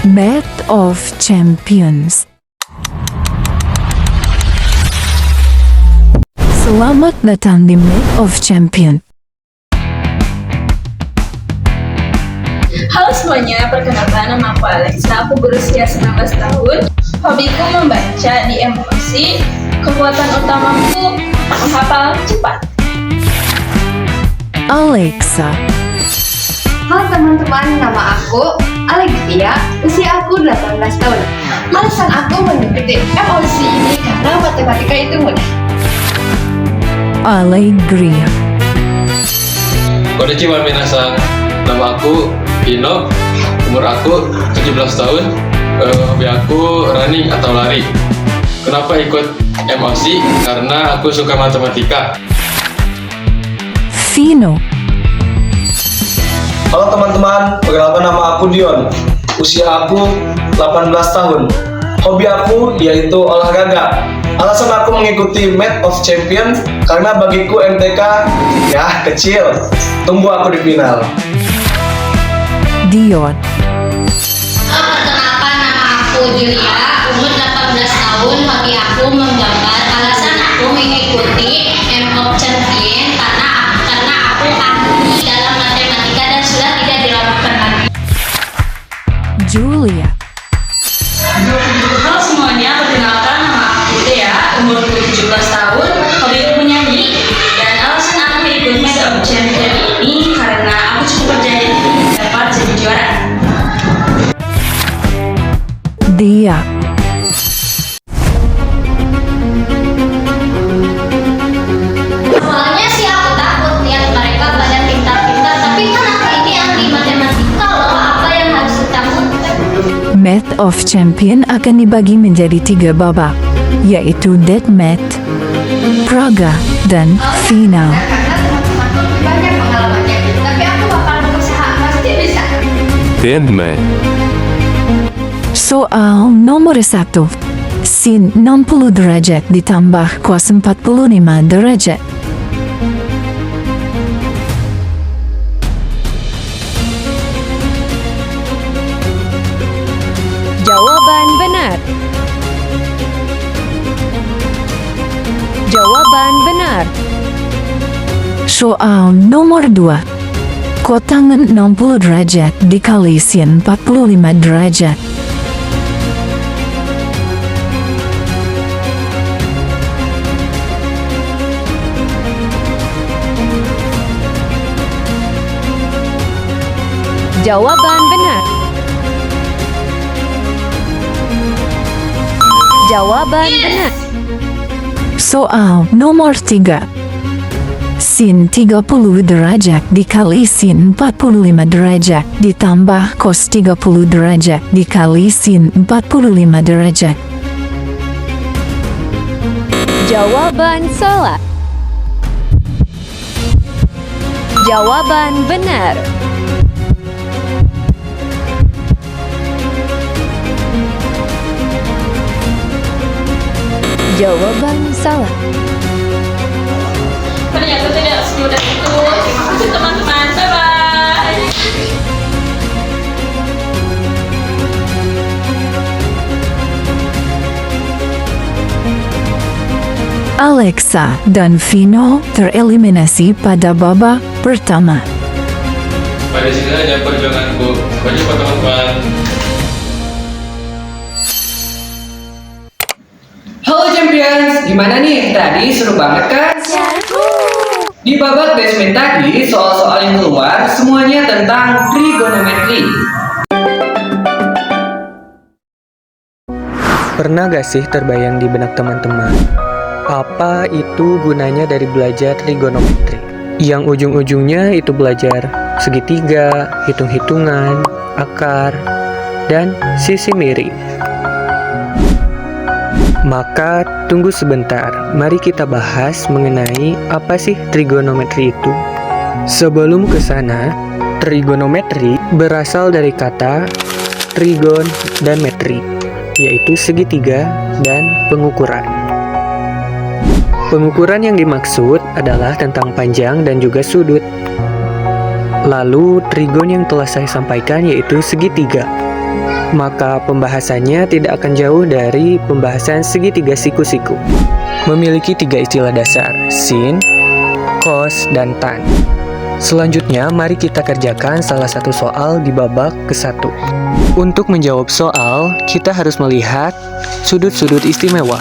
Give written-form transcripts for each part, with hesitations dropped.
Math of Champions. Selamat datang di Math of Champion. Halo semuanya, perkenalkan nama aku Alexa, aku berusia 19 tahun. Hobiku membaca di emosi, kekuatan utamaku menghafal cepat. Alexa. Halo teman-teman, nama aku Alexia, usia aku 18 tahun. Alasan aku mengikuti MOC ini karena matematika itu mudah. Allegria. Konnichiwa minasan, nama aku Ino, umur aku 17 tahun, hobi aku running atau lari. Kenapa ikut MOC? Karena aku suka matematika. Vino. Halo teman-teman, perkenalkan nama aku Dion. Usia aku 18 tahun. Hobi aku yaitu olahraga. Alasan aku mengikuti Math of Champion karena bagiku MTK ya kecil. Tunggu aku di final. Dion. Perkenalkan, nama aku Julia, umur 18 tahun, hobi aku menggambar. Alasan aku mengikuti M.O.C. Champion karena aku ahli dalam matematika dan sudah tidak dilakukan lagi. Julia. Halo semuanya, perkenalkan nama aku Dea, umur 17 tahun, hobiku menyanyi, dan alasan aku ikut Math of Champion ini karena aku cukup percaya diri dapat jadi juara. Dia. Awalnya sih aku takut lihat mereka pada pintar-pintar, tapi kan aku ini ahli matematika loh, apa yang harus ditakutkan? Math of Champion akan dibagi menjadi 3 babak, yaitu Dead Math, Praga, dan Final. Karena teman-temanku lebih banyak pengalamannya, tapi aku bakal berusaha, pasti bisa. Deadman. Soal nomor 1. Sin 60 derajat ditambah cos 45 derajat. Jawaban benar. Jawaban benar. Soal nomor 2. Kotangan 60 derajat dikali sin 45 derajat. Jawaban benar. Jawaban benar. Soal nomor 3. Sin 30 derajat dikali sin 45 derajat ditambah cos 30 derajat dikali sin 45 derajat. Jawaban salah. Jawaban benar. Jawaban salah. Ternyata tidak semudah itu. Terima kasih teman-teman, bye-bye. Alexa dan Vino tereliminasi pada babak pertama. Pada sini saja perjuanganku. Sampai jumpa teman-teman. Halo Champions, gimana nih? Tadi seru banget kan? Di babak basement tadi, soal-soal yang keluar semuanya tentang trigonometri. Pernah gak sih terbayang di benak teman-teman? Apa itu gunanya dari belajar trigonometri? Yang ujung-ujungnya itu belajar segitiga, hitung-hitungan, akar, dan sisi miring. Maka tunggu sebentar, mari kita bahas mengenai apa sih trigonometri itu. Sebelum ke sana, trigonometri berasal dari kata trigon dan metri, yaitu segitiga dan pengukuran. Pengukuran yang dimaksud adalah tentang panjang dan juga sudut. Lalu trigon yang telah saya sampaikan yaitu segitiga. maka pembahasannya tidak akan jauh dari pembahasan segitiga siku-siku. Memiliki 3 istilah dasar, sin, cos, dan tan. Selanjutnya, mari kita kerjakan salah satu soal di babak ke-1. Untuk menjawab soal, kita harus melihat sudut-sudut istimewa.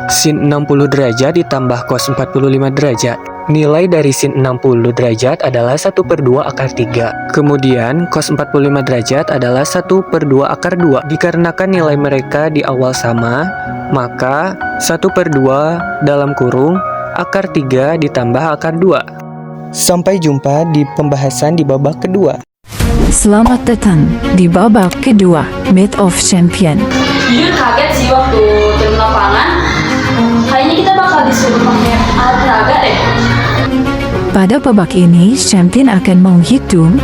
Sin 60 derajat ditambah cos 45 derajat. Nilai dari sin 60 derajat adalah 1/2 akar 3. Kemudian, cos 45 derajat adalah 1/2 akar 2. Dikarenakan nilai mereka di awal sama, maka 1/2 dalam kurung akar 3 ditambah akar 2. Sampai jumpa di pembahasan di babak kedua. Selamat datang di babak kedua Myth of Champion. Jujur kaget sih waktu turun lapangan. Kayaknya kita bakal disuruh pakai alat peraga deh. Pada babak ini, champion akan menghitung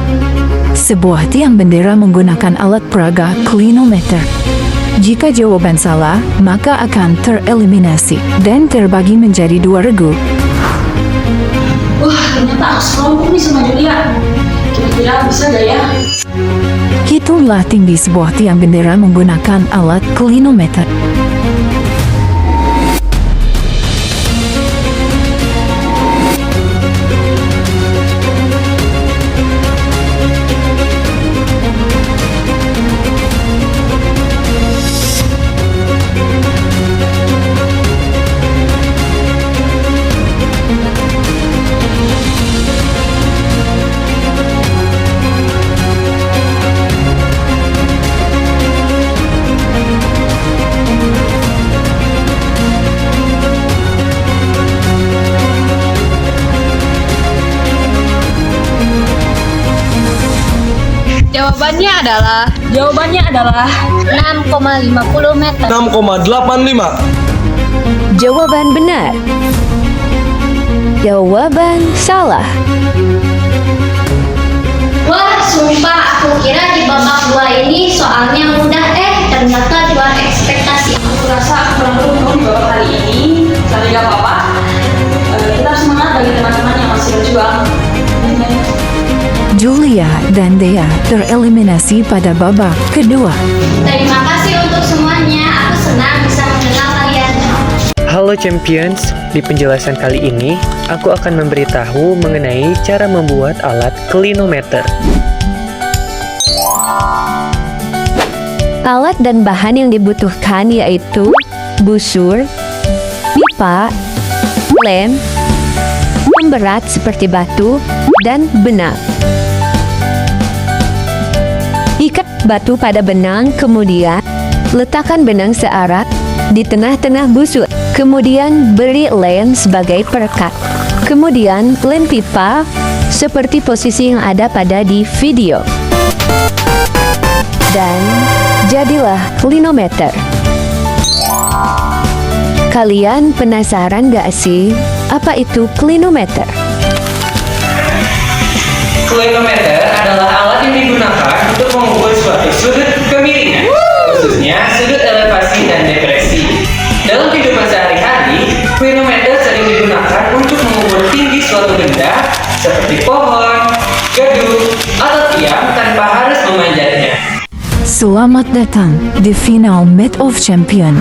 sebuah tiang bendera menggunakan alat peraga clinometer. Jika jawaban salah, maka akan tereliminasi dan terbagi menjadi 2 regu. Wah, ternyata aku sekelompok nih sama Julia. Kira-kira bisa gak ya? Hitunglah tinggi sebuah tiang bendera menggunakan alat clinometer. Jawabannya adalah 6,50 meter. 6,85. Jawaban benar. Jawaban salah. Wah, sumpah aku kira di babak 2 ini soalnya mudah, ternyata di luar ekspektasi. aku rasa aku kurang beruntung di babak kali ini. Tapi gak apa-apa. Kita harus semangat bagi teman-teman yang masih berjuang. Julia dan Dea tereliminasi pada babak kedua. Terima kasih untuk semuanya. Aku senang bisa mengenal kalian. Halo Champions, di penjelasan kali ini, aku akan memberitahu mengenai cara membuat alat clinometer. Alat dan bahan yang dibutuhkan yaitu busur, pipa, lem, pemberat seperti batu, dan benang. Ikat batu pada benang, kemudian letakkan benang searah di tengah-tengah busur. Kemudian beri lem sebagai perekat. Kemudian lem pipa seperti posisi yang ada pada di video. Dan jadilah clinometer. Kalian penasaran gak sih apa itu clinometer? Clinometer adalah alat yang digunakan untuk mengukur suatu sudut kemiringan, khususnya sudut elevasi dan depresi. Dalam kehidupan sehari-hari, clinometer sering digunakan untuk mengukur tinggi suatu benda seperti pohon, gedung, atau tiang tanpa harus memanjatnya. Selamat datang di final Myth of Champion.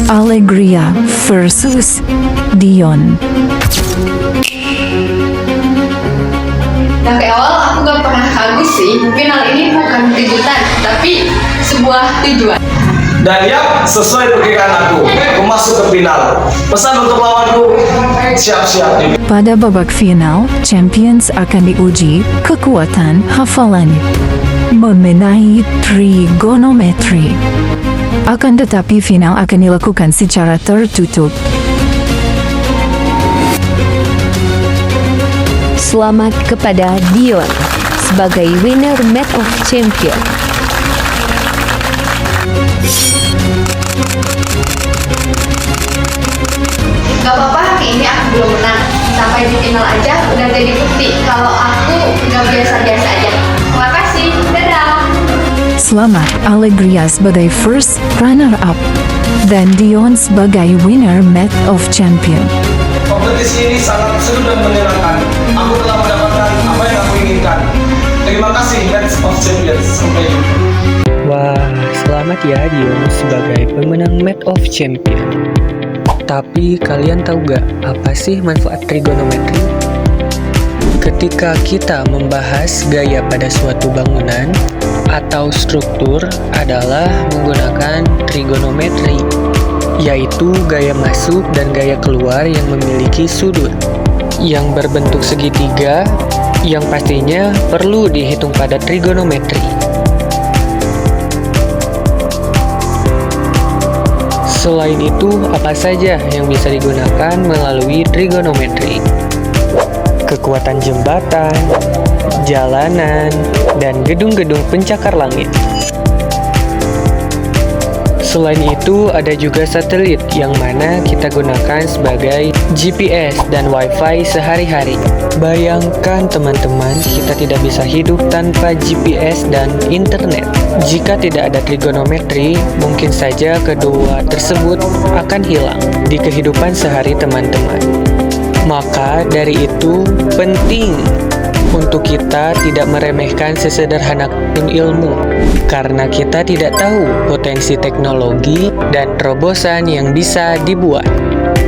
Allegria versus Dion. Dari awal aku gak pernah kagum sih, final ini bukan kejutan, tapi sebuah tujuan. Dan ya, sesuai perkiraan aku masuk ke final. Pesan untuk lawanku, siap-siap. Pada babak final, champions akan diuji kekuatan hafalannya mengenai trigonometri. Akan tetapi final akan dilakukan secara tertutup. Selamat kepada Dion sebagai winner Myth of Champion. Gak apa-apa, hari ini aku belum menang. Sampai di final aja udah jadi bukti kalau aku gak biasa-biasa aja. Terima kasih, dadah. Selamat Allegria sebagai first runner-up dan Dion sebagai winner Myth of Champion. Kompetisi ini sangat seru dan menyenangkan. Aku telah mendapatkan apa yang aku inginkan. Terima kasih Match of Champions. Sampai jumpa. Wah, selamat ya Dion sebagai pemenang Match of Champion. Tapi kalian tahu gak apa sih manfaat trigonometri? Ketika kita membahas gaya pada suatu bangunan atau struktur adalah menggunakan trigonometri, yaitu gaya masuk dan gaya keluar yang memiliki sudut yang berbentuk segitiga yang pastinya perlu dihitung pada trigonometri. Selain itu, apa saja yang bisa digunakan melalui trigonometri? Kekuatan jembatan, jalanan, dan gedung-gedung pencakar langit. Selain itu, ada juga satelit yang mana kita gunakan sebagai GPS dan Wi-Fi sehari-hari. Bayangkan teman-teman, kita tidak bisa hidup tanpa GPS dan internet. Jika tidak ada trigonometri, mungkin saja kedua tersebut akan hilang di kehidupan sehari teman-teman. Maka dari itu, penting untuk kita tidak meremehkan sesederhana pun ilmu, karena kita tidak tahu potensi teknologi dan terobosan yang bisa dibuat.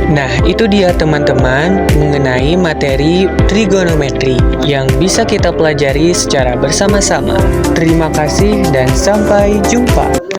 Nah, itu dia teman-teman mengenai materi trigonometri yang bisa kita pelajari secara bersama-sama. Terima kasih dan sampai jumpa.